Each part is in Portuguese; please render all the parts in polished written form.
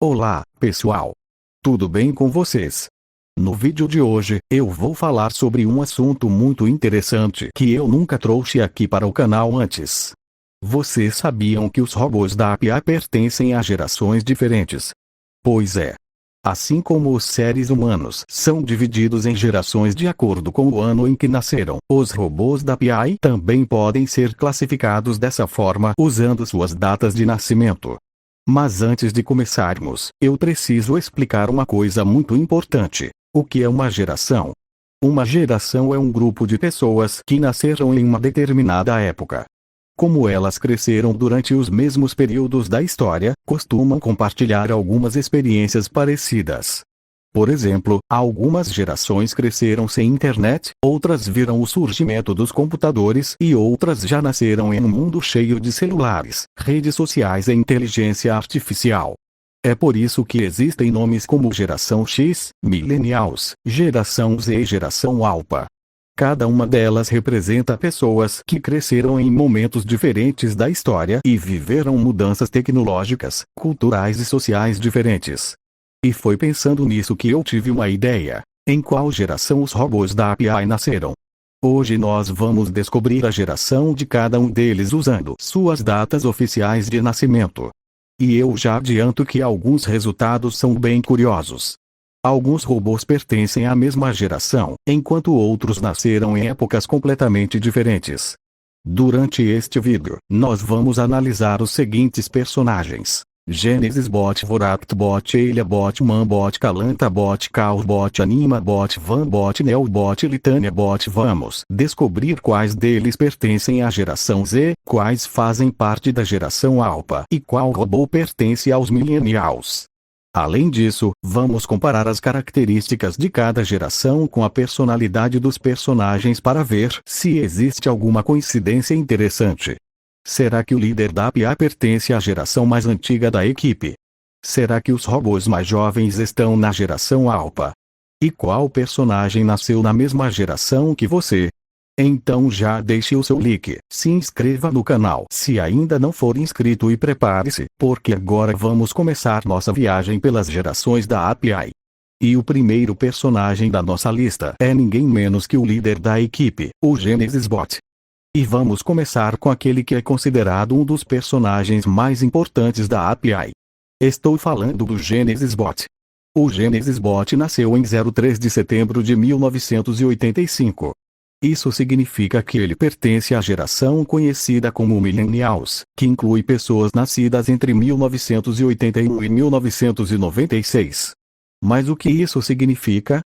Olá, pessoal! Tudo bem com vocês? No vídeo de hoje, eu vou falar sobre um assunto muito interessante que eu nunca trouxe aqui para o canal antes. Vocês sabiam que os robôs da API pertencem a gerações diferentes? Pois é. Assim como os seres humanos são divididos em gerações de acordo com o ano em que nasceram, os robôs da API também podem ser classificados dessa forma usando suas datas de nascimento. Mas antes de começarmos, eu preciso explicar uma coisa muito importante. O que é uma geração? Uma geração é um grupo de pessoas que nasceram em uma determinada época. Como elas cresceram durante os mesmos períodos da história, costumam compartilhar algumas experiências parecidas. Por exemplo, algumas gerações cresceram sem internet, outras viram o surgimento dos computadores e outras já nasceram em um mundo cheio de celulares, redes sociais e inteligência artificial. É por isso que existem nomes como Geração X, Millennials, Geração Z e Geração Alpha. Cada uma delas representa pessoas que cresceram em momentos diferentes da história e viveram mudanças tecnológicas, culturais e sociais diferentes. E foi pensando nisso que eu tive uma ideia. Em qual geração os robôs da API nasceram? Hoje nós vamos descobrir a geração de cada um deles usando suas datas oficiais de nascimento. E eu já adianto que alguns resultados são bem curiosos. Alguns robôs pertencem à mesma geração, enquanto outros nasceram em épocas completamente diferentes. Durante este vídeo, nós vamos analisar os seguintes personagens: Genesis Bot, Voract Bot, Elia Bot, Man Bot, Calanta Bot, Chaos Bot, Anima Bot, Van Bot, Neo Bot e Litania Bot. Vamos descobrir quais deles pertencem à geração Z, quais fazem parte da geração Alpha e qual robô pertence aos Millennials. Além disso, vamos comparar as características de cada geração com a personalidade dos personagens para ver se existe alguma coincidência interessante. Será que o líder da API pertence à geração mais antiga da equipe? Será que os robôs mais jovens estão na geração Alpha? E qual personagem nasceu na mesma geração que você? Então já deixe o seu like, se inscreva no canal se ainda não for inscrito e prepare-se, porque agora vamos começar nossa viagem pelas gerações da API. E o primeiro personagem da nossa lista é ninguém menos que o líder da equipe, o Genesis Bot. E vamos começar com aquele que é considerado um dos personagens mais importantes da API. Estou falando do Genesis Bot. O Genesis Bot nasceu em 03 de setembro de 1985. Isso significa que ele pertence à geração conhecida como Millennials, que inclui pessoas nascidas entre 1981 e 1996. Mas o que isso significa?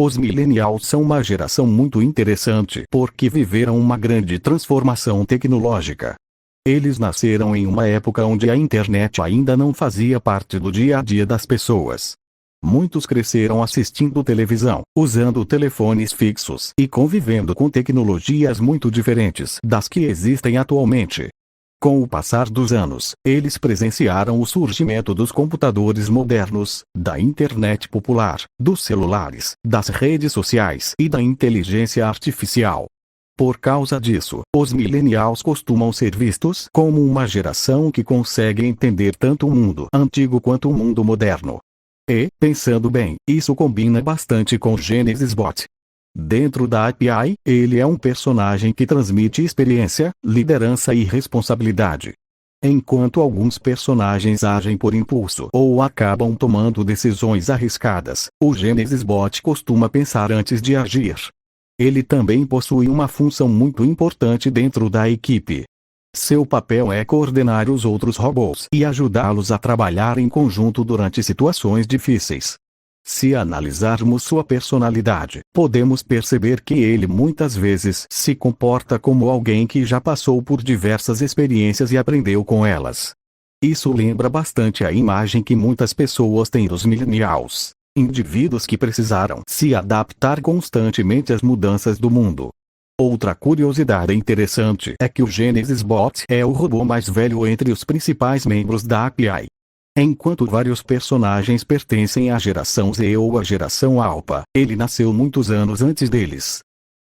Os Millennials são uma geração muito interessante porque viveram uma grande transformação tecnológica. Eles nasceram em uma época onde a internet ainda não fazia parte do dia a dia das pessoas. Muitos cresceram assistindo televisão, usando telefones fixos e convivendo com tecnologias muito diferentes das que existem atualmente. Com o passar dos anos, eles presenciaram o surgimento dos computadores modernos, da internet popular, dos celulares, das redes sociais e da inteligência artificial. Por causa disso, os Millennials costumam ser vistos como uma geração que consegue entender tanto o mundo antigo quanto o mundo moderno. E, pensando bem, isso combina bastante com Genesis Bot. Dentro da API, ele é um personagem que transmite experiência, liderança e responsabilidade. Enquanto alguns personagens agem por impulso ou acabam tomando decisões arriscadas, o Genesis Bot costuma pensar antes de agir. Ele também possui uma função muito importante dentro da equipe. Seu papel é coordenar os outros robôs e ajudá-los a trabalhar em conjunto durante situações difíceis. Se analisarmos sua personalidade, podemos perceber que ele muitas vezes se comporta como alguém que já passou por diversas experiências e aprendeu com elas. Isso lembra bastante a imagem que muitas pessoas têm dos Millennials, indivíduos que precisaram se adaptar constantemente às mudanças do mundo. Outra curiosidade interessante é que o Genesis Bot é o robô mais velho entre os principais membros da API. Enquanto vários personagens pertencem à geração Z ou à geração Alpha, ele nasceu muitos anos antes deles.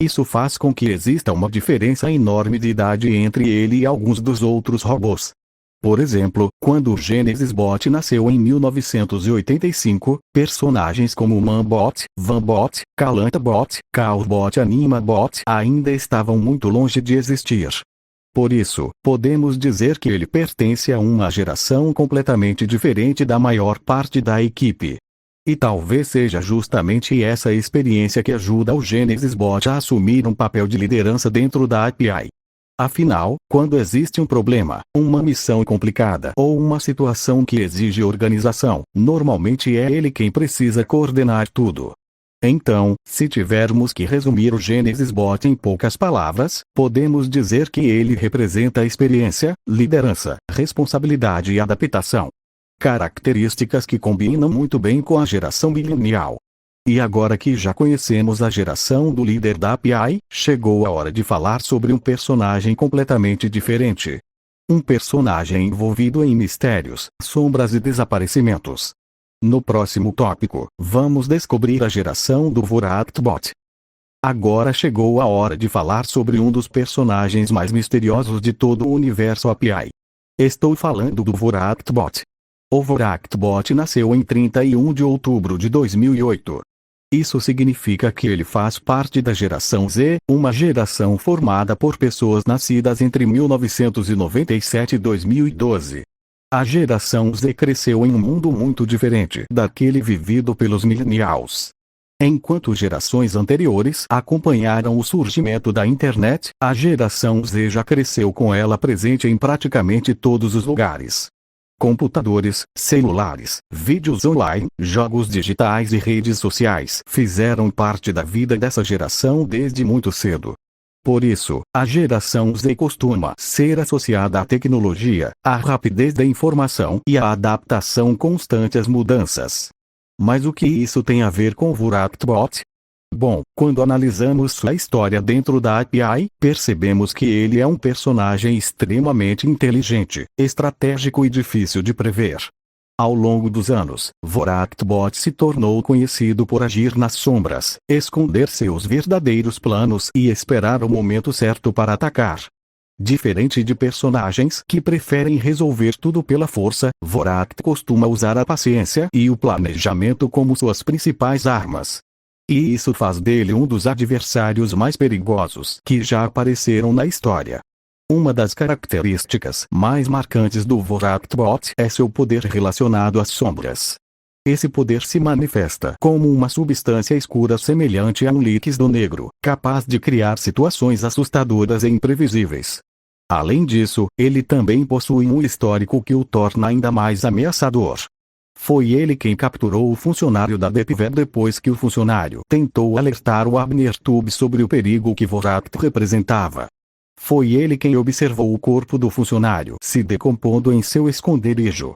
Isso faz com que exista uma diferença enorme de idade entre ele e alguns dos outros robôs. Por exemplo, quando o Genesis Bot nasceu em 1985, personagens como Manbot, Vanbot, Calantbot, Chaosbot e Animabot ainda estavam muito longe de existir. Por isso, podemos dizer que ele pertence a uma geração completamente diferente da maior parte da equipe. E talvez seja justamente essa experiência que ajuda o Genesis Bot a assumir um papel de liderança dentro da API. Afinal, quando existe um problema, uma missão complicada ou uma situação que exige organização, normalmente é ele quem precisa coordenar tudo. Então, se tivermos que resumir o Genesis Bot em poucas palavras, podemos dizer que ele representa experiência, liderança, responsabilidade e adaptação. Características que combinam muito bem com a geração millennial. E agora que já conhecemos a geração do líder da API, chegou a hora de falar sobre um personagem completamente diferente. Um personagem envolvido em mistérios, sombras e desaparecimentos. No próximo tópico, vamos descobrir a geração do VoraCtBot. Agora chegou a hora de falar sobre um dos personagens mais misteriosos de todo o universo API. Estou falando do VoraCtBot. O VoraCtBot nasceu em 31 de outubro de 2008. Isso significa que ele faz parte da geração Z, uma geração formada por pessoas nascidas entre 1997 e 2012. A geração Z cresceu em um mundo muito diferente daquele vivido pelos millennials. Enquanto gerações anteriores acompanharam o surgimento da internet, a geração Z já cresceu com ela presente em praticamente todos os lugares. Computadores, celulares, vídeos online, jogos digitais e redes sociais fizeram parte da vida dessa geração desde muito cedo. Por isso, a geração Z costuma ser associada à tecnologia, à rapidez da informação e à adaptação constante às mudanças. Mas o que isso tem a ver com o VoraCtBot? Bom, quando analisamos sua história dentro da API, percebemos que ele é um personagem extremamente inteligente, estratégico e difícil de prever. Ao longo dos anos, VoraCtBot se tornou conhecido por agir nas sombras, esconder seus verdadeiros planos e esperar o momento certo para atacar. Diferente de personagens que preferem resolver tudo pela força, Voract costuma usar a paciência e o planejamento como suas principais armas. E isso faz dele um dos adversários mais perigosos que já apareceram na história. Uma das características mais marcantes do VoraCtBot é seu poder relacionado às sombras. Esse poder se manifesta como uma substância escura semelhante a um líquido negro, capaz de criar situações assustadoras e imprevisíveis. Além disso, ele também possui um histórico que o torna ainda mais ameaçador. Foi ele quem capturou o funcionário da DeepWeb depois que o funcionário tentou alertar o AbnerTube sobre o perigo que Voract representava. Foi ele quem observou o corpo do funcionário se decompondo em seu esconderijo.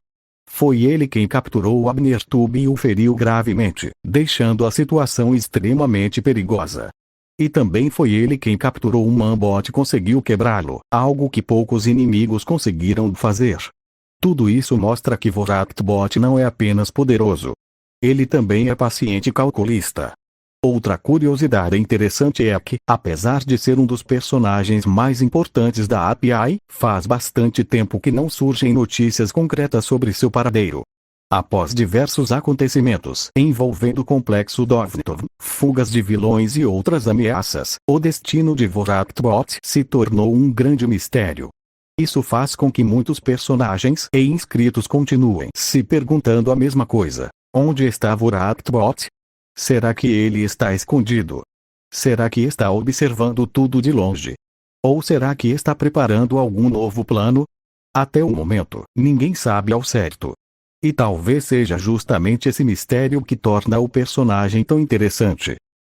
Foi ele quem capturou o AbnerTube e o feriu gravemente, deixando a situação extremamente perigosa. E também foi ele quem capturou o Manbot e conseguiu quebrá-lo, algo que poucos inimigos conseguiram fazer. Tudo isso mostra que VoraCtBot não é apenas poderoso. Ele também é paciente e calculista. Outra curiosidade interessante é que, apesar de ser um dos personagens mais importantes da API, faz bastante tempo que não surgem notícias concretas sobre seu paradeiro. Após diversos acontecimentos envolvendo o complexo Dovnitov, fugas de vilões e outras ameaças, o destino de VoraCtBot se tornou um grande mistério. Isso faz com que muitos personagens e inscritos continuem se perguntando a mesma coisa: onde está VoraCtBot? Será que ele está escondido? Será que está observando tudo de longe? Ou será que está preparando algum novo plano? Até o momento, ninguém sabe ao certo. E talvez seja justamente esse mistério que torna o personagem tão interessante.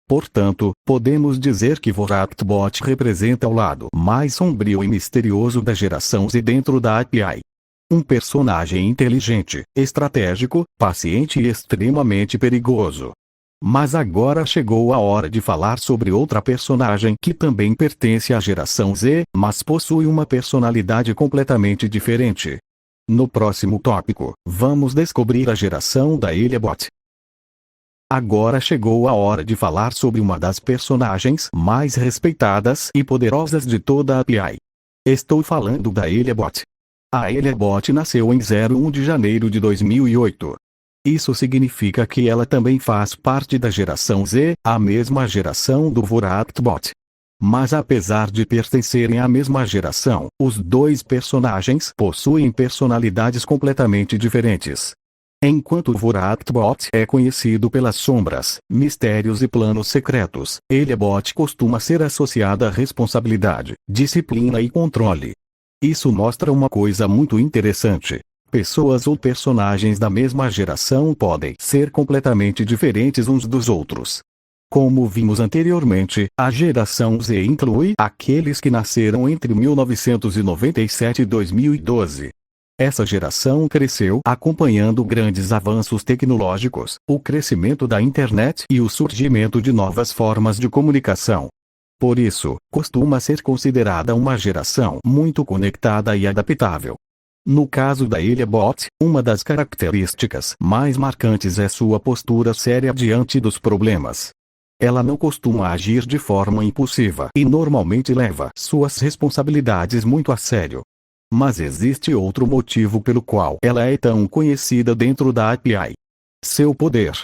Portanto, podemos dizer que VoraCtBot representa o lado mais sombrio e misterioso da geração Z dentro da API. Um personagem inteligente, estratégico, paciente e extremamente perigoso. Mas agora chegou a hora de falar sobre outra personagem que também pertence à geração Z, mas possui uma personalidade completamente diferente. No próximo tópico, vamos descobrir a geração da IliaBot. Agora chegou a hora de falar sobre uma das personagens mais respeitadas e poderosas de toda a API. Estou falando da IliaBot. A Elebot nasceu em 01 de janeiro de 2008. Isso significa que ela também faz parte da geração Z, a mesma geração do Voraktbot. Mas apesar de pertencerem à mesma geração, os dois personagens possuem personalidades completamente diferentes. Enquanto o Voraktbot é conhecido pelas sombras, mistérios e planos secretos, Elebot costuma ser associada a responsabilidade, disciplina e controle. Isso mostra uma coisa muito interessante. Pessoas ou personagens da mesma geração podem ser completamente diferentes uns dos outros. Como vimos anteriormente, a geração Z inclui aqueles que nasceram entre 1997 e 2012. Essa geração cresceu acompanhando grandes avanços tecnológicos, o crescimento da internet e o surgimento de novas formas de comunicação. Por isso, costuma ser considerada uma geração muito conectada e adaptável. No caso da Elebot, uma das características mais marcantes é sua postura séria diante dos problemas. Ela não costuma agir de forma impulsiva e normalmente leva suas responsabilidades muito a sério. Mas existe outro motivo pelo qual ela é tão conhecida dentro da API. Seu poder.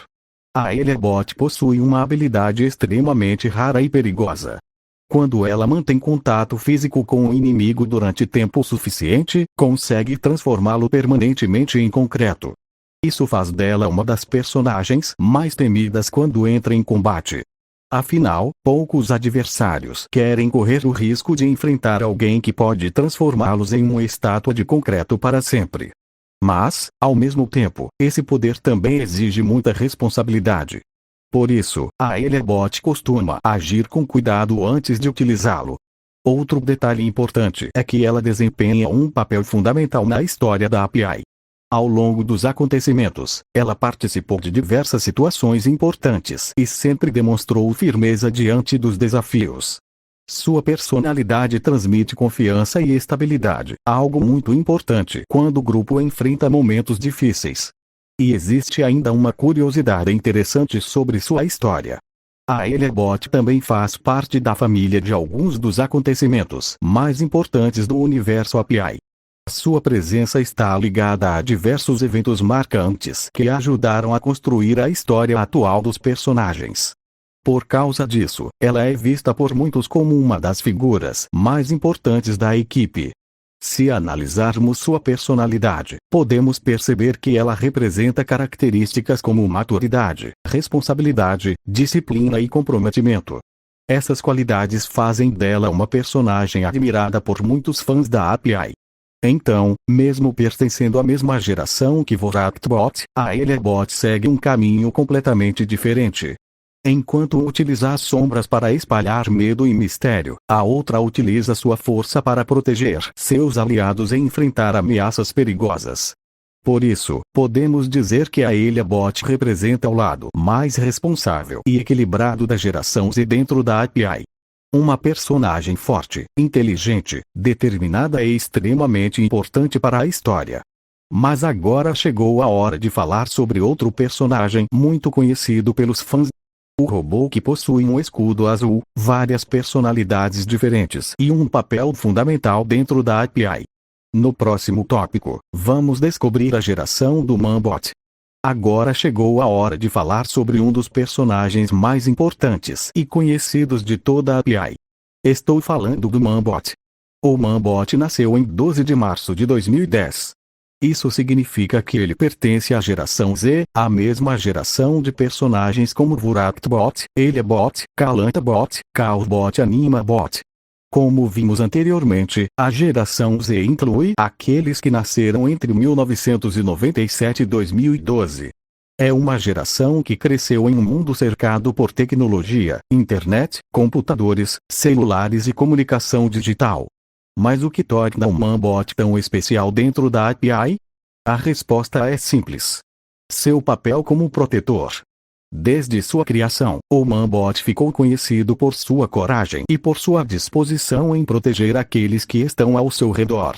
A Elebot possui uma habilidade extremamente rara e perigosa. Quando ela mantém contato físico com o inimigo durante tempo suficiente, consegue transformá-lo permanentemente em concreto. Isso faz dela uma das personagens mais temidas quando entra em combate. Afinal, poucos adversários querem correr o risco de enfrentar alguém que pode transformá-los em uma estátua de concreto para sempre. Mas, ao mesmo tempo, esse poder também exige muita responsabilidade. Por isso, a Elebot costuma agir com cuidado antes de utilizá-lo. Outro detalhe importante é que ela desempenha um papel fundamental na história da API. Ao longo dos acontecimentos, ela participou de diversas situações importantes e sempre demonstrou firmeza diante dos desafios. Sua personalidade transmite confiança e estabilidade, algo muito importante quando o grupo enfrenta momentos difíceis. E existe ainda uma curiosidade interessante sobre sua história. A Elebot também faz parte da família de alguns dos acontecimentos mais importantes do universo API. Sua presença está ligada a diversos eventos marcantes que ajudaram a construir a história atual dos personagens. Por causa disso, ela é vista por muitos como uma das figuras mais importantes da equipe. Se analisarmos sua personalidade, podemos perceber que ela representa características como maturidade, responsabilidade, disciplina e comprometimento. Essas qualidades fazem dela uma personagem admirada por muitos fãs da API. Então, mesmo pertencendo à mesma geração que Voraktbot, a Elebot segue um caminho completamente diferente. Enquanto utiliza as sombras para espalhar medo e mistério, a outra utiliza sua força para proteger seus aliados e enfrentar ameaças perigosas. Por isso, podemos dizer que a Elebot representa o lado mais responsável e equilibrado da geração Z dentro da API. Uma personagem forte, inteligente, determinada e extremamente importante para a história. Mas agora chegou a hora de falar sobre outro personagem muito conhecido pelos fãs. O robô que possui um escudo azul, várias personalidades diferentes e um papel fundamental dentro da API. No próximo tópico, vamos descobrir a geração do Manbot. Agora chegou a hora de falar sobre um dos personagens mais importantes e conhecidos de toda a API. Estou falando do Manbot. O Manbot nasceu em 12 de março de 2010. Isso significa que ele pertence à geração Z, a mesma geração de personagens como Voraktbot, Elebot, Kalantabot, Cowbot e Animabot. Como vimos anteriormente, a geração Z inclui aqueles que nasceram entre 1997 e 2012. É uma geração que cresceu em um mundo cercado por tecnologia, internet, computadores, celulares e comunicação digital. Mas o que torna o Manbot tão especial dentro da API? A resposta é simples. Seu papel como protetor. Desde sua criação, o Manbot ficou conhecido por sua coragem e por sua disposição em proteger aqueles que estão ao seu redor.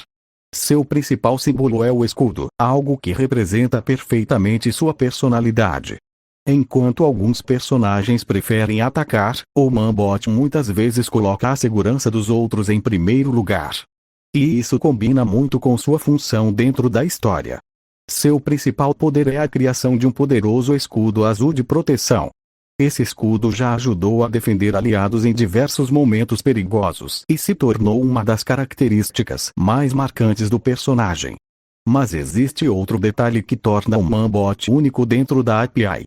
Seu principal símbolo é o escudo, algo que representa perfeitamente sua personalidade. Enquanto alguns personagens preferem atacar, o Manbot muitas vezes coloca a segurança dos outros em primeiro lugar. E isso combina muito com sua função dentro da história. Seu principal poder é a criação de um poderoso escudo azul de proteção. Esse escudo já ajudou a defender aliados em diversos momentos perigosos e se tornou uma das características mais marcantes do personagem. Mas existe outro detalhe que torna o Man-Bot único dentro da API.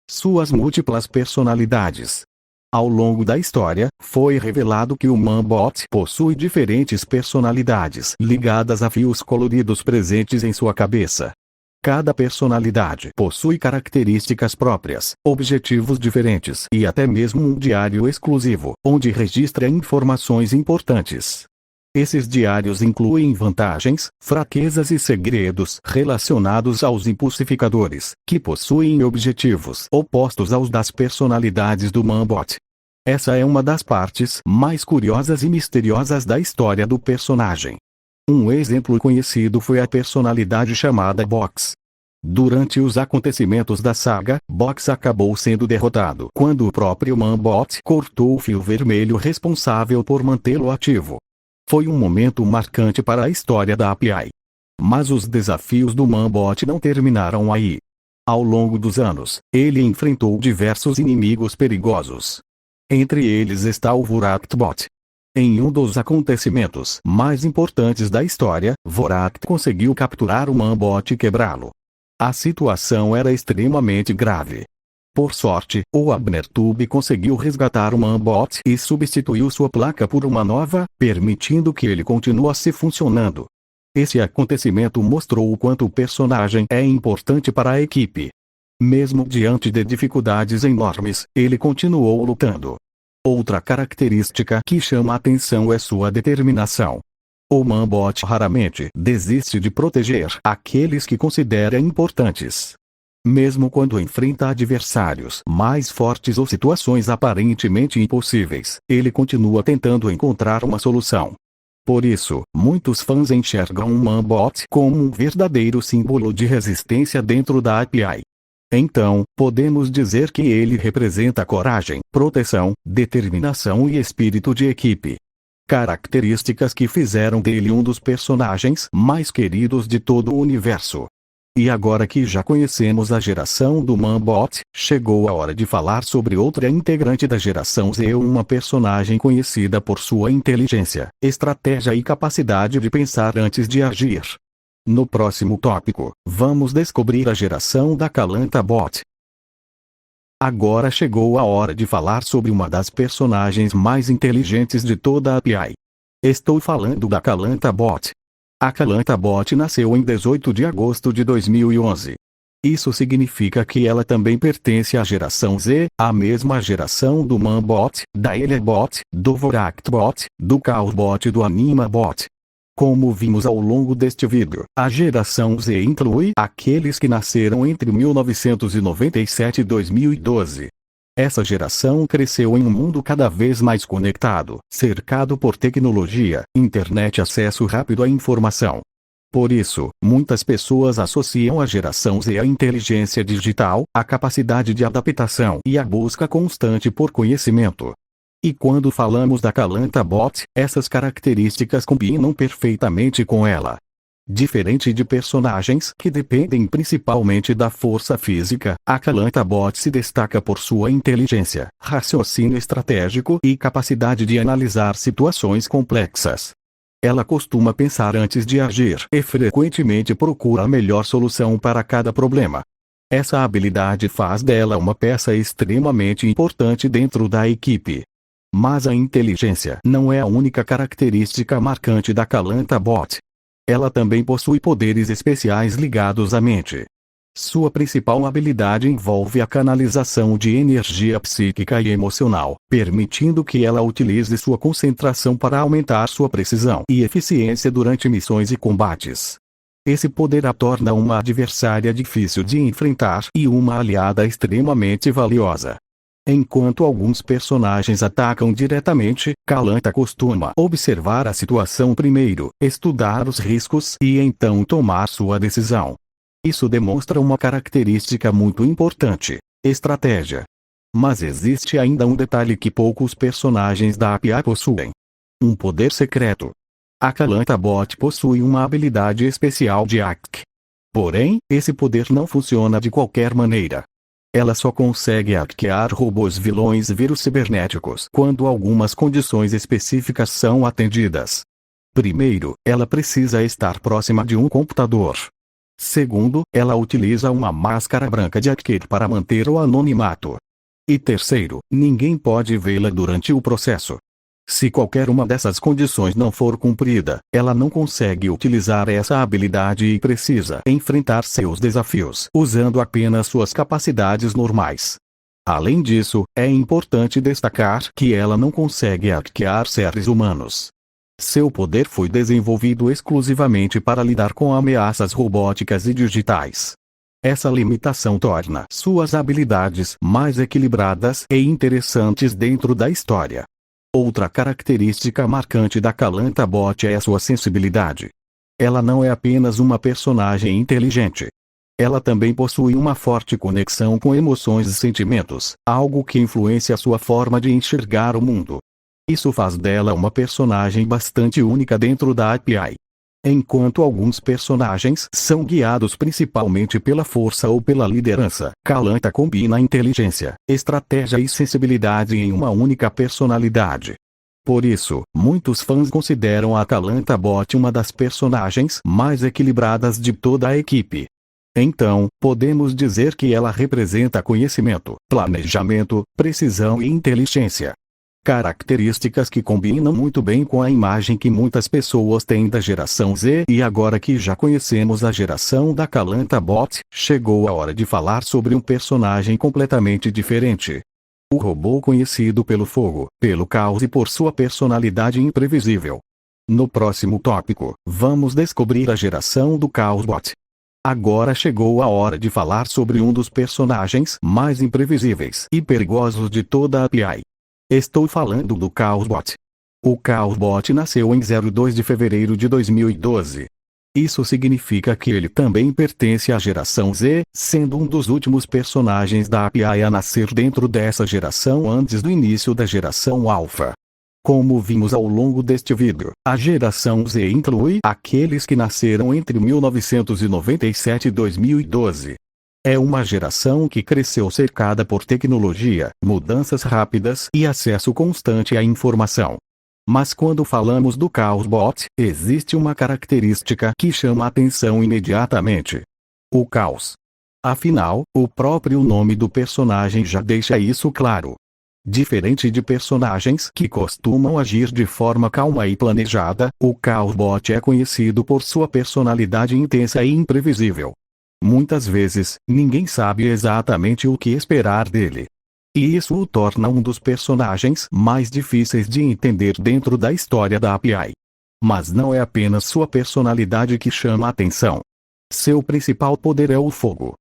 Suas múltiplas personalidades. Ao longo da história, foi revelado que o Man-Bot possui diferentes personalidades ligadas a fios coloridos presentes em sua cabeça. Cada personalidade possui características próprias, objetivos diferentes e até mesmo um diário exclusivo, onde registra informações importantes. Esses diários incluem vantagens, fraquezas e segredos relacionados aos impulsificadores, que possuem objetivos opostos aos das personalidades do Man-Bot. Essa é uma das partes mais curiosas e misteriosas da história do personagem. Um exemplo conhecido foi a personalidade chamada Box. Durante os acontecimentos da saga, Box acabou sendo derrotado quando o próprio Man-Bot cortou o fio vermelho responsável por mantê-lo ativo. Foi um momento marcante para a história da API. Mas os desafios do Man-Bot não terminaram aí. Ao longo dos anos, ele enfrentou diversos inimigos perigosos. Entre eles está o Voraktbot. Em um dos acontecimentos mais importantes da história, Vorakt conseguiu capturar o Man-Bot e quebrá-lo. A situação era extremamente grave. Por sorte, o Abnertube conseguiu resgatar o Man-Bot e substituiu sua placa por uma nova, permitindo que ele continuasse funcionando. Esse acontecimento mostrou o quanto o personagem é importante para a equipe. Mesmo diante de dificuldades enormes, ele continuou lutando. Outra característica que chama a atenção é sua determinação. O Man-Bot raramente desiste de proteger aqueles que considera importantes. Mesmo quando enfrenta adversários mais fortes ou situações aparentemente impossíveis, ele continua tentando encontrar uma solução. Por isso, muitos fãs enxergam o Man-Bot como um verdadeiro símbolo de resistência dentro da API. Então, podemos dizer que ele representa coragem, proteção, determinação e espírito de equipe. Características que fizeram dele um dos personagens mais queridos de todo o universo. E agora que já conhecemos a geração do Man-Bot, chegou a hora de falar sobre outra integrante da geração Z, uma personagem conhecida por sua inteligência, estratégia e capacidade de pensar antes de agir. No próximo tópico, vamos descobrir a geração da Kalanta-Bot. Agora chegou a hora de falar sobre uma das personagens mais inteligentes de toda a API. Estou falando da Kalanta-Bot. A Kalanta-Bot nasceu em 18 de agosto de 2011. Isso significa que ela também pertence à geração Z, a mesma geração do Man-Bot, da Elebot, do Voraktbot, do Chaosbot e do Anima-Bot. Como vimos ao longo deste vídeo, a geração Z inclui aqueles que nasceram entre 1997 e 2012. Essa geração cresceu em um mundo cada vez mais conectado, cercado por tecnologia, internet e acesso rápido à informação. Por isso, muitas pessoas associam a geração Z à inteligência digital, à capacidade de adaptação e à busca constante por conhecimento. E quando falamos da Kalanta-Bot, essas características combinam perfeitamente com ela. Diferente de personagens que dependem principalmente da força física, a Kalanta-Bot se destaca por sua inteligência, raciocínio estratégico e capacidade de analisar situações complexas. Ela costuma pensar antes de agir e frequentemente procura a melhor solução para cada problema. Essa habilidade faz dela uma peça extremamente importante dentro da equipe. Mas a inteligência não é a única característica marcante da Kalanta-Bot. Ela também possui poderes especiais ligados à mente. Sua principal habilidade envolve a canalização de energia psíquica e emocional, permitindo que ela utilize sua concentração para aumentar sua precisão e eficiência durante missões e combates. Esse poder a torna uma adversária difícil de enfrentar e uma aliada extremamente valiosa. Enquanto alguns personagens atacam diretamente, Kalanta costuma observar a situação primeiro, estudar os riscos e então tomar sua decisão. Isso demonstra uma característica muito importante: estratégia. Mas existe ainda um detalhe que poucos personagens da API possuem: um poder secreto. A Calanta Bot possui uma habilidade especial de hack. Porém, esse poder não funciona de qualquer maneira. Ela só consegue hackear robôs vilões e vírus cibernéticos quando algumas condições específicas são atendidas. Primeiro, ela precisa estar próxima de um computador. Segundo, ela utiliza uma máscara branca de hacker para manter o anonimato. E terceiro, ninguém pode vê-la durante o processo. Se qualquer uma dessas condições não for cumprida, ela não consegue utilizar essa habilidade e precisa enfrentar seus desafios usando apenas suas capacidades normais. Além disso, é importante destacar que ela não consegue hackear seres humanos. Seu poder foi desenvolvido exclusivamente para lidar com ameaças robóticas e digitais. Essa limitação torna suas habilidades mais equilibradas e interessantes dentro da história. Outra característica marcante da Calanta Bot é a sua sensibilidade. Ela não é apenas uma personagem inteligente. Ela também possui uma forte conexão com emoções e sentimentos, algo que influencia sua forma de enxergar o mundo. Isso faz dela uma personagem bastante única dentro da API. Enquanto alguns personagens são guiados principalmente pela força ou pela liderança, Calanta combina inteligência, estratégia e sensibilidade em uma única personalidade. Por isso, muitos fãs consideram a Calanta Bot uma das personagens mais equilibradas de toda a equipe. Então, podemos dizer que ela representa conhecimento, planejamento, precisão e inteligência. Características que combinam muito bem com a imagem que muitas pessoas têm da geração Z. E agora que já conhecemos a geração da Calanta Bot, chegou a hora de falar sobre um personagem completamente diferente. O robô conhecido pelo fogo, pelo caos e por sua personalidade imprevisível. No próximo tópico, vamos descobrir a geração do Chaos Bot. Agora chegou a hora de falar sobre um dos personagens mais imprevisíveis e perigosos de toda a API. Estou falando do Chaos Bot. O Chaos Bot nasceu em 2 de fevereiro de 2012. Isso significa que ele também pertence à geração Z, sendo um dos últimos personagens da API a nascer dentro dessa geração antes do início da geração Alpha. Como vimos ao longo deste vídeo, a geração Z inclui aqueles que nasceram entre 1997 e 2012. É uma geração que cresceu cercada por tecnologia, mudanças rápidas e acesso constante à informação. Mas quando falamos do Chaos Bot, existe uma característica que chama a atenção imediatamente: o caos. Afinal, o próprio nome do personagem já deixa isso claro. Diferente de personagens que costumam agir de forma calma e planejada, o Chaos Bot é conhecido por sua personalidade intensa e imprevisível. Muitas vezes, ninguém sabe exatamente o que esperar dele. E isso o torna um dos personagens mais difíceis de entender dentro da história da API. Mas não é apenas sua personalidade que chama a atenção. Seu principal poder é o fogo.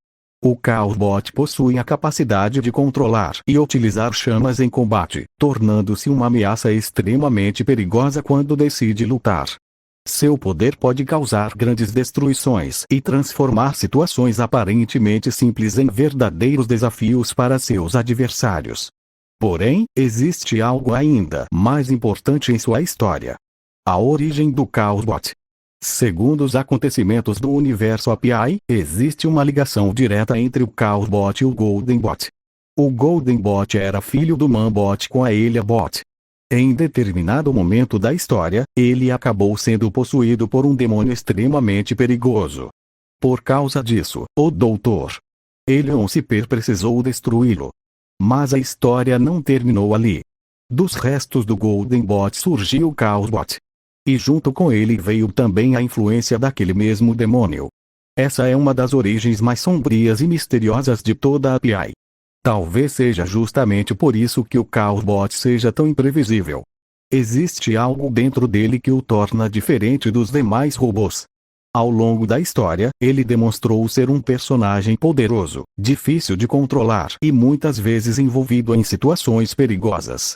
O Chaos Bot possui a capacidade de controlar e utilizar chamas em combate, tornando-se uma ameaça extremamente perigosa quando decide lutar. Seu poder pode causar grandes destruições e transformar situações aparentemente simples em verdadeiros desafios para seus adversários. Porém, existe algo ainda mais importante em sua história: a origem do Chaos Bot. Segundo os acontecimentos do universo API, existe uma ligação direta entre o Chaos Bot e o Golden Bot. O Golden Bot era filho do Man Bot com a Elia Bot. Em determinado momento da história, ele acabou sendo possuído por um demônio extremamente perigoso. Por causa disso, o Dr. Elion Ciper precisou destruí-lo. Mas a história não terminou ali. Dos restos do Golden Bot surgiu o Chaos Bot. E junto com ele veio também a influência daquele mesmo demônio. Essa é uma das origens mais sombrias e misteriosas de toda a API. Talvez seja justamente por isso que o Chaos Bot seja tão imprevisível. Existe algo dentro dele que o torna diferente dos demais robôs. Ao longo da história, ele demonstrou ser um personagem poderoso, difícil de controlar e muitas vezes envolvido em situações perigosas.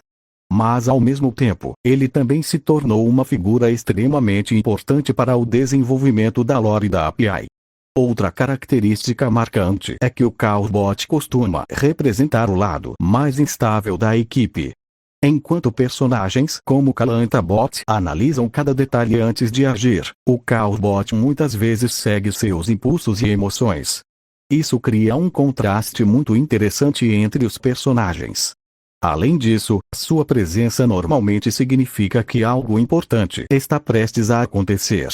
Mas ao mesmo tempo, ele também se tornou uma figura extremamente importante para o desenvolvimento da lore da API. Outra característica marcante é que o Chaos Bot costuma representar o lado mais instável da equipe. Enquanto personagens como Calanta Bot analisam cada detalhe antes de agir, o Chaos Bot muitas vezes segue seus impulsos e emoções. Isso cria um contraste muito interessante entre os personagens. Além disso, sua presença normalmente significa que algo importante está prestes a acontecer.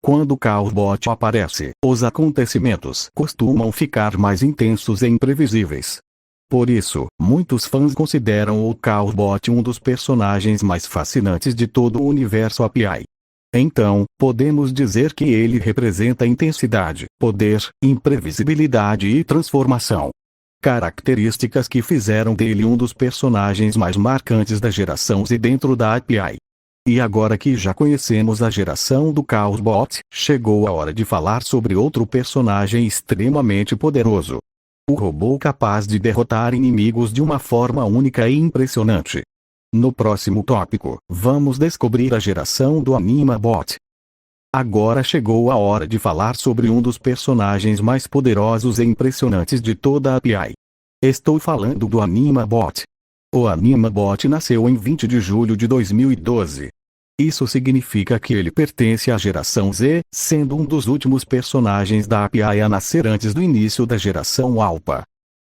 Quando o Chaos Bot aparece, os acontecimentos costumam ficar mais intensos e imprevisíveis. Por isso, muitos fãs consideram o Chaos Bot um dos personagens mais fascinantes de todo o universo API. Então, podemos dizer que ele representa intensidade, poder, imprevisibilidade e transformação. Características que fizeram dele um dos personagens mais marcantes da geração Z dentro da API. E agora que já conhecemos a geração do Chaos Bot, chegou a hora de falar sobre outro personagem extremamente poderoso. O robô capaz de derrotar inimigos de uma forma única e impressionante. No próximo tópico, vamos descobrir a geração do Anima Bot. Agora chegou a hora de falar sobre um dos personagens mais poderosos e impressionantes de toda a API. Estou falando do Anima Bot. O Anima Bot nasceu em 20 de julho de 2012. Isso significa que ele pertence à geração Z, sendo um dos últimos personagens da API a nascer antes do início da geração Alpha.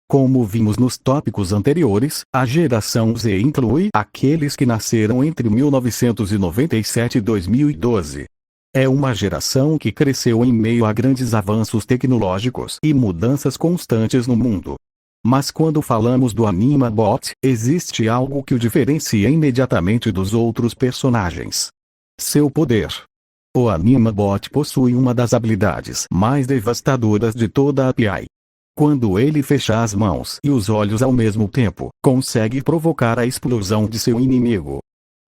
Como vimos nos tópicos anteriores, a geração Z inclui aqueles que nasceram entre 1997 e 2012. É uma geração que cresceu em meio a grandes avanços tecnológicos e mudanças constantes no mundo. Mas quando falamos do Anima Bot, existe algo que o diferencia imediatamente dos outros personagens. Seu poder. O Anima Bot possui uma das habilidades mais devastadoras de toda a API. Quando ele fecha as mãos e os olhos ao mesmo tempo, consegue provocar a explosão de seu inimigo.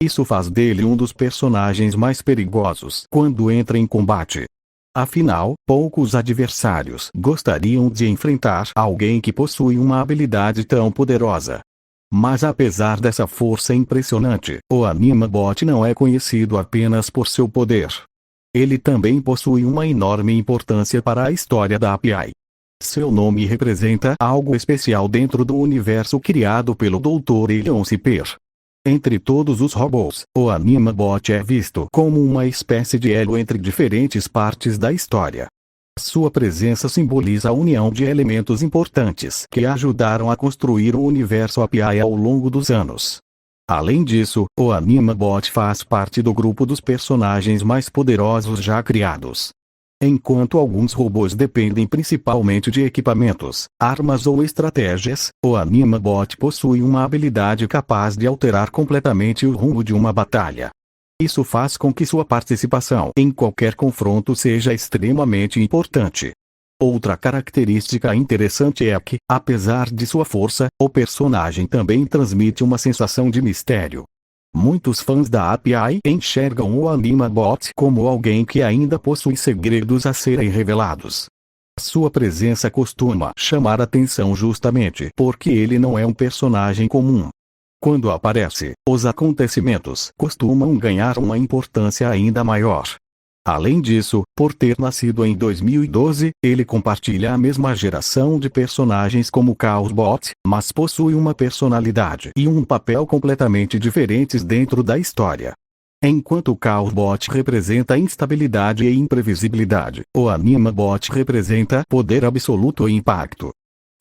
Isso faz dele um dos personagens mais perigosos quando entra em combate. Afinal, poucos adversários gostariam de enfrentar alguém que possui uma habilidade tão poderosa. Mas apesar dessa força impressionante, o Anima Bot não é conhecido apenas por seu poder. Ele também possui uma enorme importância para a história da API. Seu nome representa algo especial dentro do universo criado pelo Dr. Elion Ciper. Entre todos os robôs, o Anima Bot é visto como uma espécie de elo entre diferentes partes da história. Sua presença simboliza a união de elementos importantes que ajudaram a construir o universo API ao longo dos anos. Além disso, o Anima Bot faz parte do grupo dos personagens mais poderosos já criados. Enquanto alguns robôs dependem principalmente de equipamentos, armas ou estratégias, o Anima Bot possui uma habilidade capaz de alterar completamente o rumo de uma batalha. Isso faz com que sua participação em qualquer confronto seja extremamente importante. Outra característica interessante é que, apesar de sua força, o personagem também transmite uma sensação de mistério. Muitos fãs da API enxergam o Anima Bot como alguém que ainda possui segredos a serem revelados. Sua presença costuma chamar atenção justamente porque ele não é um personagem comum. Quando aparece, os acontecimentos costumam ganhar uma importância ainda maior. Além disso, por ter nascido em 2012, ele compartilha a mesma geração de personagens como o Chaos Bot, mas possui uma personalidade e um papel completamente diferentes dentro da história. Enquanto o Chaos Bot representa instabilidade e imprevisibilidade, o Anima Bot representa poder absoluto e impacto.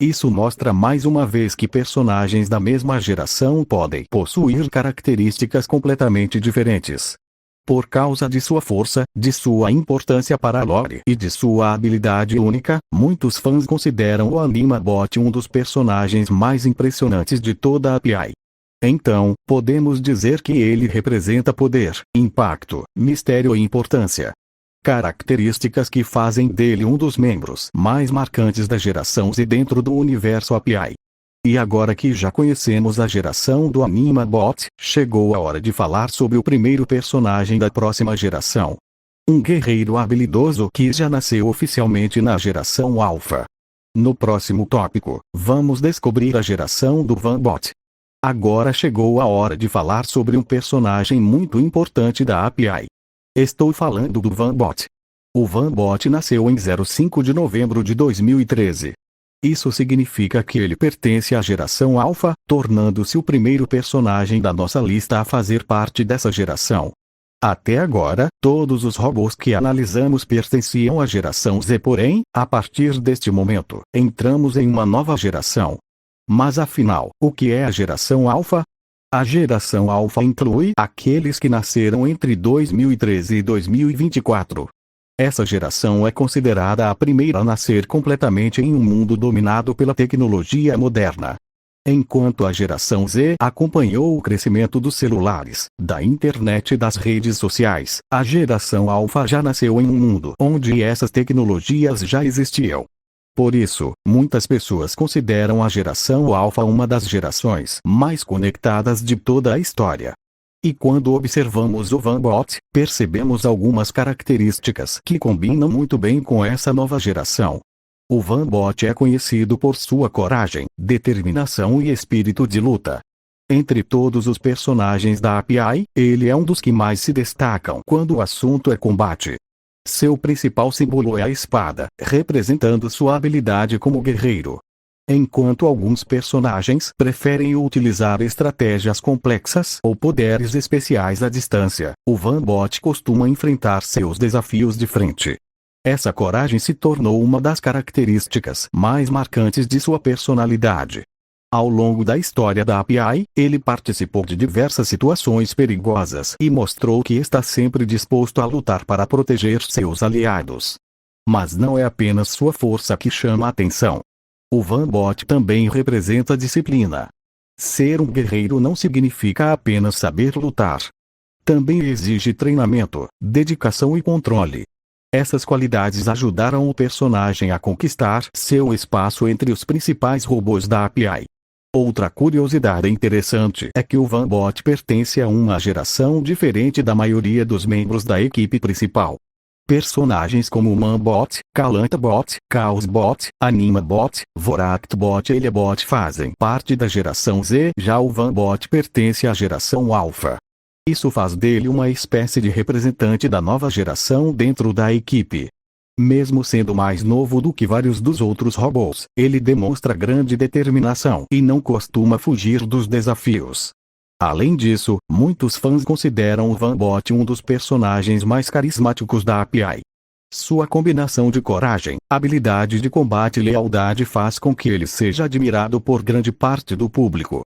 Isso mostra mais uma vez que personagens da mesma geração podem possuir características completamente diferentes. Por causa de sua força, de sua importância para a lore e de sua habilidade única, muitos fãs consideram o Anima Bot um dos personagens mais impressionantes de toda a API. Então, podemos dizer que ele representa poder, impacto, mistério e importância. Características que fazem dele um dos membros mais marcantes da geração Z dentro do universo API. E agora que já conhecemos a geração do Anima Bot, chegou a hora de falar sobre o primeiro personagem da próxima geração. Um guerreiro habilidoso que já nasceu oficialmente na geração Alpha. No próximo tópico, vamos descobrir a geração do Vanbot. Agora chegou a hora de falar sobre um personagem muito importante da API. Estou falando do Vanbot. O Vanbot nasceu em 05 de novembro de 2013. Isso significa que ele pertence à geração Alpha, tornando-se o primeiro personagem da nossa lista a fazer parte dessa geração. Até agora, todos os robôs que analisamos pertenciam à geração Z, porém, a partir deste momento, entramos em uma nova geração. Mas afinal, o que é a geração Alpha? A geração Alpha inclui aqueles que nasceram entre 2013 e 2024. Essa geração é considerada a primeira a nascer completamente em um mundo dominado pela tecnologia moderna. Enquanto a geração Z acompanhou o crescimento dos celulares, da internet e das redes sociais, a geração Alpha já nasceu em um mundo onde essas tecnologias já existiam. Por isso, muitas pessoas consideram a geração Alpha uma das gerações mais conectadas de toda a história. E quando observamos o Vanbot, percebemos algumas características que combinam muito bem com essa nova geração. O Vanbot é conhecido por sua coragem, determinação e espírito de luta. Entre todos os personagens da API, ele é um dos que mais se destacam quando o assunto é combate. Seu principal símbolo é a espada, representando sua habilidade como guerreiro. Enquanto alguns personagens preferem utilizar estratégias complexas ou poderes especiais à distância, o Vanbot costuma enfrentar seus desafios de frente. Essa coragem se tornou uma das características mais marcantes de sua personalidade. Ao longo da história da API, ele participou de diversas situações perigosas e mostrou que está sempre disposto a lutar para proteger seus aliados. Mas não é apenas sua força que chama a atenção. O Vanbot também representa disciplina. Ser um guerreiro não significa apenas saber lutar. Também exige treinamento, dedicação e controle. Essas qualidades ajudaram o personagem a conquistar seu espaço entre os principais robôs da API. Outra curiosidade interessante é que o Vanbot pertence a uma geração diferente da maioria dos membros da equipe principal. Personagens como Manbot, Calantabot, Chaosbot, Animabot, Voractbot e Eliabot fazem parte da geração Z, já o Vanbot pertence à geração Alpha. Isso faz dele uma espécie de representante da nova geração dentro da equipe. Mesmo sendo mais novo do que vários dos outros robôs, ele demonstra grande determinação e não costuma fugir dos desafios. Além disso, muitos fãs consideram o Vanbot um dos personagens mais carismáticos da API. Sua combinação de coragem, habilidade de combate e lealdade faz com que ele seja admirado por grande parte do público.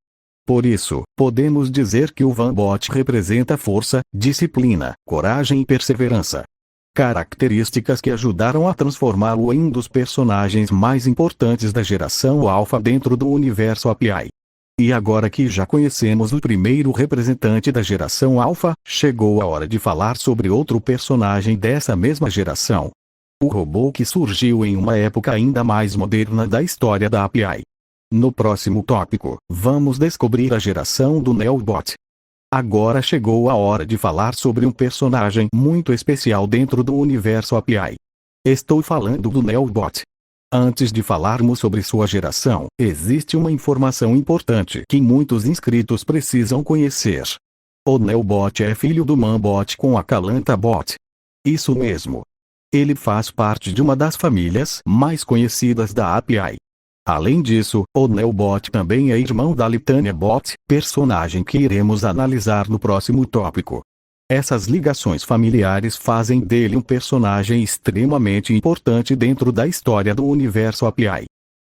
Por isso, podemos dizer que o Vanbot representa força, disciplina, coragem e perseverança. Características que ajudaram a transformá-lo em um dos personagens mais importantes da geração Alpha dentro do universo API. E agora que já conhecemos o primeiro representante da geração Alpha, chegou a hora de falar sobre outro personagem dessa mesma geração. O robô que surgiu em uma época ainda mais moderna da história da API. No próximo tópico, vamos descobrir a geração do Neobot. Agora chegou a hora de falar sobre um personagem muito especial dentro do universo API. Estou falando do Neobot. Antes de falarmos sobre sua geração, existe uma informação importante que muitos inscritos precisam conhecer. O Neobot é filho do Manbot com a Calantabot. Isso mesmo. Ele faz parte de uma das famílias mais conhecidas da API. Além disso, o Neobot também é irmão da Litaniabot, personagem que iremos analisar no próximo tópico. Essas ligações familiares fazem dele um personagem extremamente importante dentro da história do universo API.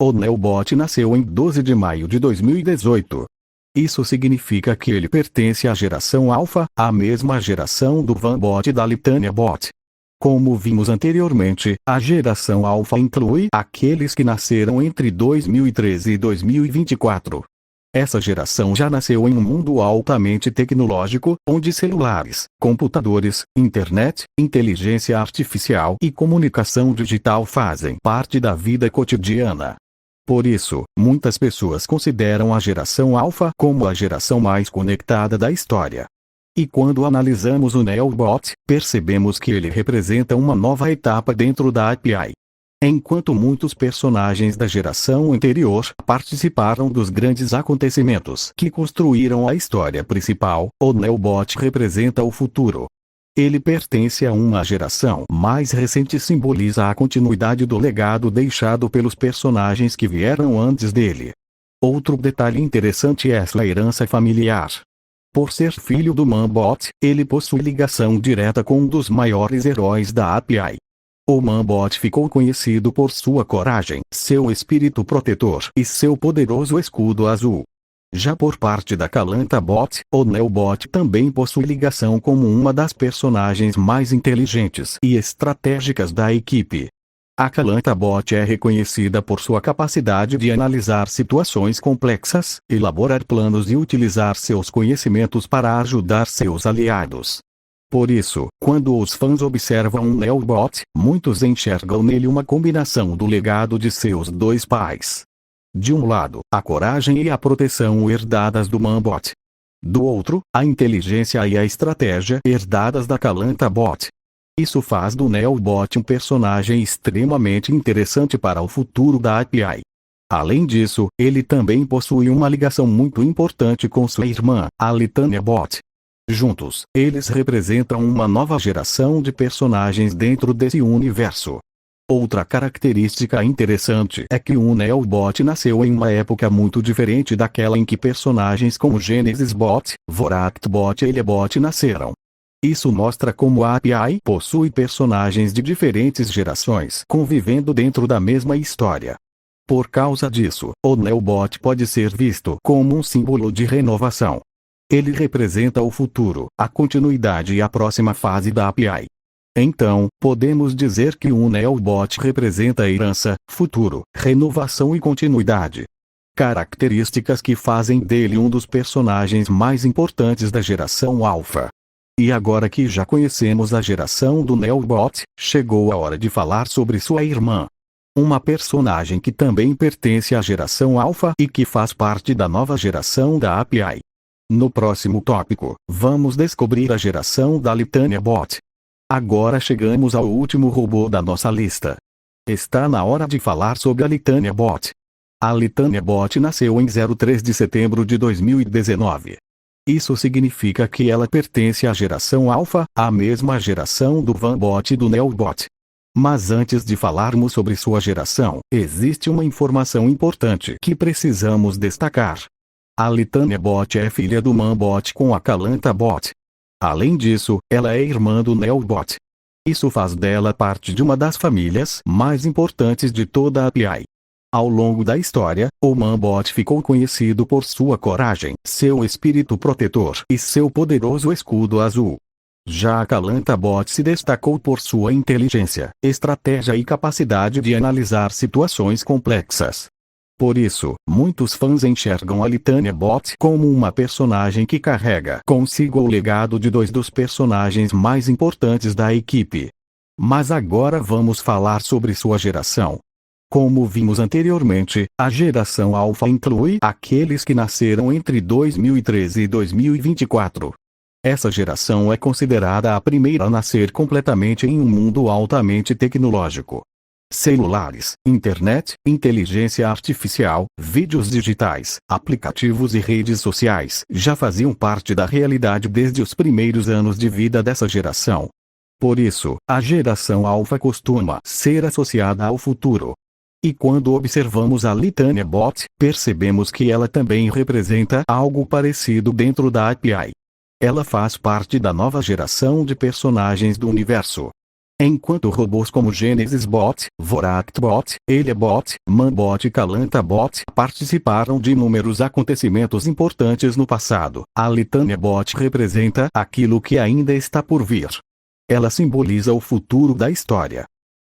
O Neobot nasceu em 12 de maio de 2018. Isso significa que ele pertence à geração Alpha, a mesma geração do Vanbot e da Litaniabot. Como vimos anteriormente, a geração Alpha inclui aqueles que nasceram entre 2013 e 2024. Essa geração já nasceu em um mundo altamente tecnológico, onde celulares, computadores, internet, inteligência artificial e comunicação digital fazem parte da vida cotidiana. Por isso, muitas pessoas consideram a geração Alpha como a geração mais conectada da história. E quando analisamos o Neobot, percebemos que ele representa uma nova etapa dentro da API. Enquanto muitos personagens da geração anterior participaram dos grandes acontecimentos que construíram a história principal, o Neobot representa o futuro. Ele pertence a uma geração mais recente e simboliza a continuidade do legado deixado pelos personagens que vieram antes dele. Outro detalhe interessante é sua herança familiar. Por ser filho do Man-Bot, ele possui ligação direta com um dos maiores heróis da API. O Man-Bot ficou conhecido por sua coragem, seu espírito protetor e seu poderoso escudo azul. Já por parte da Kalanta Bot, o Neobot também possui ligação como uma das personagens mais inteligentes e estratégicas da equipe. A Kalanta Bot é reconhecida por sua capacidade de analisar situações complexas, elaborar planos e utilizar seus conhecimentos para ajudar seus aliados. Por isso, quando os fãs observam um Neobot, muitos enxergam nele uma combinação do legado de seus dois pais. De um lado, a coragem e a proteção herdadas do Man-Bot. Do outro, a inteligência e a estratégia herdadas da Kalanta Bot. Isso faz do Neobot um personagem extremamente interessante para o futuro da API. Além disso, ele também possui uma ligação muito importante com sua irmã, a Litania Bot. Juntos, eles representam uma nova geração de personagens dentro desse universo. Outra característica interessante é que o Neobot nasceu em uma época muito diferente daquela em que personagens como Genesis Bot, Voract Bot e Elebot nasceram. Isso mostra como a API possui personagens de diferentes gerações convivendo dentro da mesma história. Por causa disso, o Neobot pode ser visto como um símbolo de renovação. Ele representa o futuro, a continuidade e a próxima fase da API. Então, podemos dizer que o Neobot representa herança, futuro, renovação e continuidade. Características que fazem dele um dos personagens mais importantes da geração Alpha. E agora que já conhecemos a geração do Neobot, chegou a hora de falar sobre sua irmã. Uma personagem que também pertence à geração Alpha e que faz parte da nova geração da API. No próximo tópico, vamos descobrir a geração da Litania Bot. Agora chegamos ao último robô da nossa lista. Está na hora de falar sobre a Litania Bot. A Litania Bot nasceu em 03 de setembro de 2019. Isso significa que ela pertence à geração Alpha, a mesma geração do Van-Bot e do Neobot. Mas antes de falarmos sobre sua geração, existe uma informação importante que precisamos destacar. A Litania Bot é filha do Man-Bot com a Kalanta Bot. Além disso, ela é irmã do Neobot. Isso faz dela parte de uma das famílias mais importantes de toda a API. Ao longo da história, o Man-Bot ficou conhecido por sua coragem, seu espírito protetor e seu poderoso escudo azul. Já a Kalanta Bot se destacou por sua inteligência, estratégia e capacidade de analisar situações complexas. Por isso, muitos fãs enxergam a Litania Bot como uma personagem que carrega consigo o legado de dois dos personagens mais importantes da equipe. Mas agora vamos falar sobre sua geração. Como vimos anteriormente, a geração Alpha inclui aqueles que nasceram entre 2013 e 2024. Essa geração é considerada a primeira a nascer completamente em um mundo altamente tecnológico. Celulares, internet, inteligência artificial, vídeos digitais, aplicativos e redes sociais já faziam parte da realidade desde os primeiros anos de vida dessa geração. Por isso, a geração Alpha costuma ser associada ao futuro. E quando observamos a Litania Bot, percebemos que ela também representa algo parecido dentro da API. Ela faz parte da nova geração de personagens do universo. Enquanto robôs como Genesis Bot, Voract Bot, Elebot, Man-Bot e Kalanta Bot participaram de inúmeros acontecimentos importantes no passado, a Litania Bot representa aquilo que ainda está por vir. Ela simboliza o futuro da história.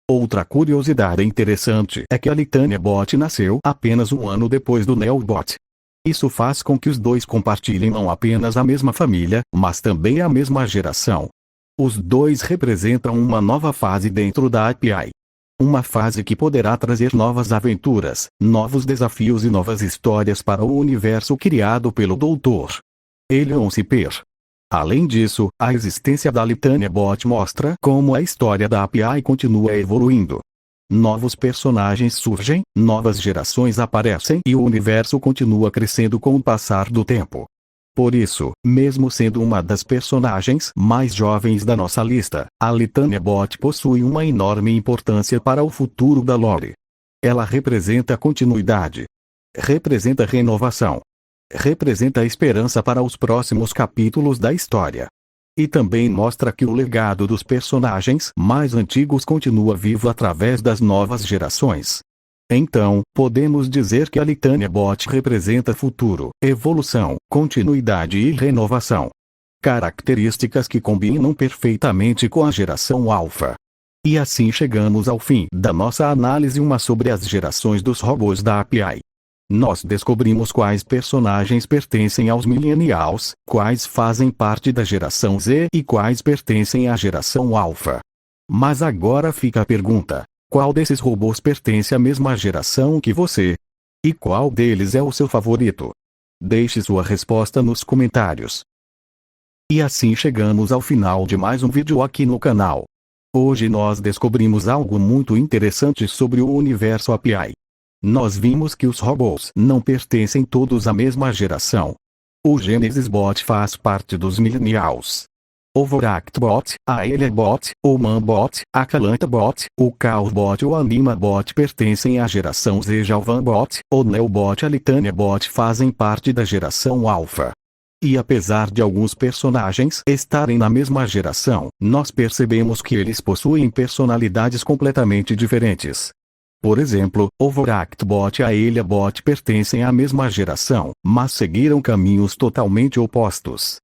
Outra curiosidade interessante é que a Litania Bot nasceu apenas um ano depois do Neobot. Isso faz com que os dois compartilhem não apenas a mesma família, mas também a mesma geração. Os dois representam uma nova fase dentro da API. Uma fase que poderá trazer novas aventuras, novos desafios e novas histórias para o universo criado pelo Dr. Elion Ciper. Além disso, a existência da Litania Bot mostra como a história da API continua evoluindo. Novos personagens surgem, novas gerações aparecem e o universo continua crescendo com o passar do tempo. Por isso, mesmo sendo uma das personagens mais jovens da nossa lista, a Litania Bot possui uma enorme importância para o futuro da lore. Ela representa continuidade. Representa renovação. Representa esperança para os próximos capítulos da história. E também mostra que o legado dos personagens mais antigos continua vivo através das novas gerações. Então, podemos dizer que a Litania Bot representa futuro, evolução, continuidade e renovação. Características que combinam perfeitamente com a geração Alpha. E assim chegamos ao fim da nossa análise sobre as gerações dos robôs da API. Nós descobrimos quais personagens pertencem aos Millennials, quais fazem parte da geração Z e quais pertencem à geração Alpha. Mas agora fica a pergunta: qual desses robôs pertence à mesma geração que você? E qual deles é o seu favorito? Deixe sua resposta nos comentários. E assim chegamos ao final de mais um vídeo aqui no canal. Hoje nós descobrimos algo muito interessante sobre o universo API. Nós vimos que os robôs não pertencem todos à mesma geração. O Genesis Bot faz parte dos Millennials. O Voract Bot, a Elia Bot, o Man Bot, a Calanta Bot, o Chaos Bot e o Anima Bot pertencem à geração Z. Já o Van Bot, o Neo Bot e a Litania Bot fazem parte da geração Alpha. E apesar de alguns personagens estarem na mesma geração, nós percebemos que eles possuem personalidades completamente diferentes. Por exemplo, o Voract Bot e a Elia Bot pertencem à mesma geração, mas seguiram caminhos totalmente opostos.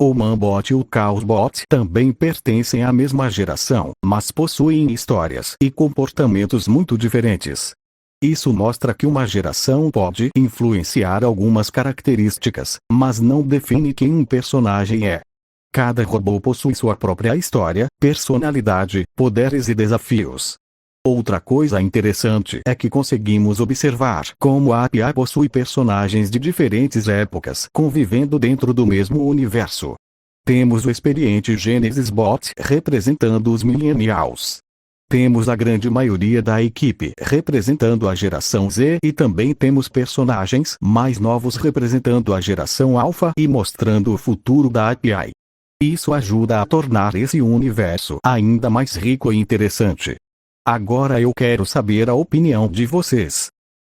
O Man Bot e o Chaos Bot também pertencem à mesma geração, mas possuem histórias e comportamentos muito diferentes. Isso mostra que uma geração pode influenciar algumas características, mas não define quem um personagem é. Cada robô possui sua própria história, personalidade, poderes e desafios. Outra coisa interessante é que conseguimos observar como a API possui personagens de diferentes épocas convivendo dentro do mesmo universo. Temos o experiente Genesis Bot representando os Millennials. Temos a grande maioria da equipe representando a geração Z e também temos personagens mais novos representando a geração Alpha e mostrando o futuro da API. Isso ajuda a tornar esse universo ainda mais rico e interessante. Agora eu quero saber a opinião de vocês.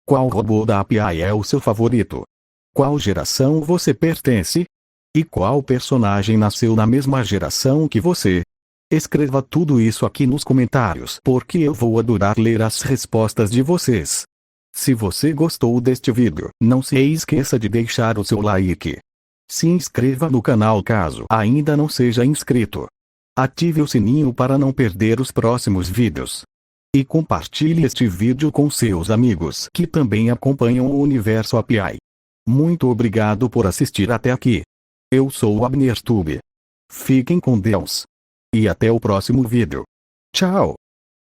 Qual robô da API é o seu favorito? Qual geração você pertence? E qual personagem nasceu na mesma geração que você? Escreva tudo isso aqui nos comentários porque eu vou adorar ler as respostas de vocês. Se você gostou deste vídeo, não se esqueça de deixar o seu like. Se inscreva no canal caso ainda não seja inscrito. Ative o sininho para não perder os próximos vídeos. E compartilhe este vídeo com seus amigos que também acompanham o universo API. Muito obrigado por assistir até aqui. Eu sou o AbnerTube. Fiquem com Deus. E até o próximo vídeo. Tchau!